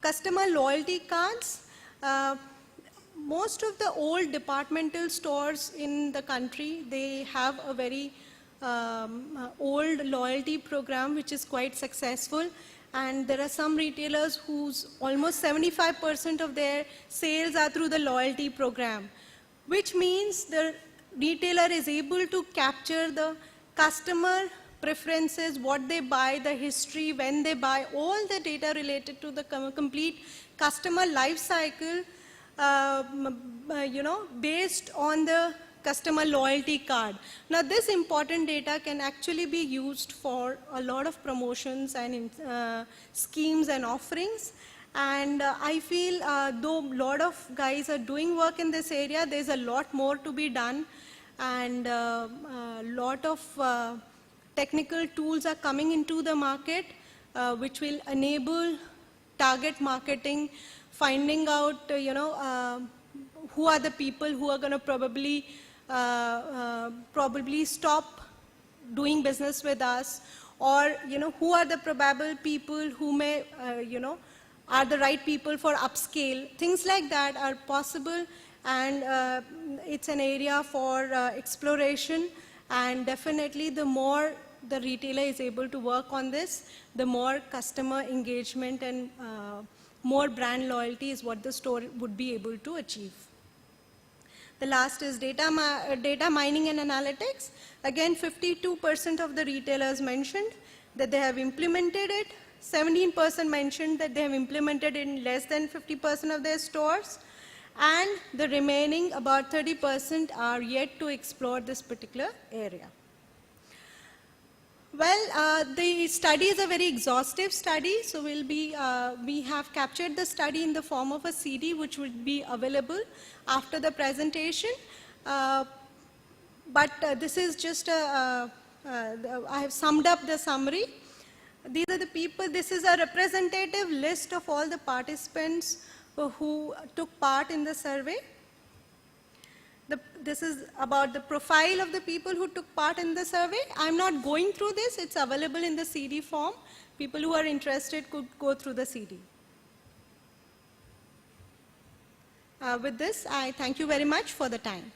Customer loyalty cards. Most of the old departmental stores in the country, they have a very old loyalty program which is quite successful, and there are some retailers whose almost 75% of their sales are through the loyalty program, which means the retailer is able to capture the customer preferences, what they buy, the history, when they buy, all the data related to the complete customer life cycle, based on the customer loyalty card. Now this important data can actually be used for a lot of promotions and schemes and offerings. And I feel though a lot of guys are doing work in this area, there's a lot more to be done, and a lot of technical tools are coming into the market which will enable target marketing, finding out who are the people who are going to probably stop doing business with us, or who are the probable people who may are the right people for upscale. Things like that are possible, and it's an area for exploration. And definitely the more the retailer is able to work on this, the more customer engagement and more brand loyalty is what the store would be able to achieve. The last is data mining and analytics. Again, 52% of the retailers mentioned that they have implemented it. 17% mentioned that they have implemented it in less than 50% of their stores. And the remaining, about 30%, are yet to explore this particular area. Well, the study is a very exhaustive study, so we have captured the study in the form of a CD which will be available after the presentation. But this is just I have summed up the summary. These are the people. This is a representative list of all the participants who took part in the survey. This is about the profile of the people who took part in the survey. I'm not going through this. It's available in the CD form. People who are interested could go through the CD. With this, I thank you very much for the time.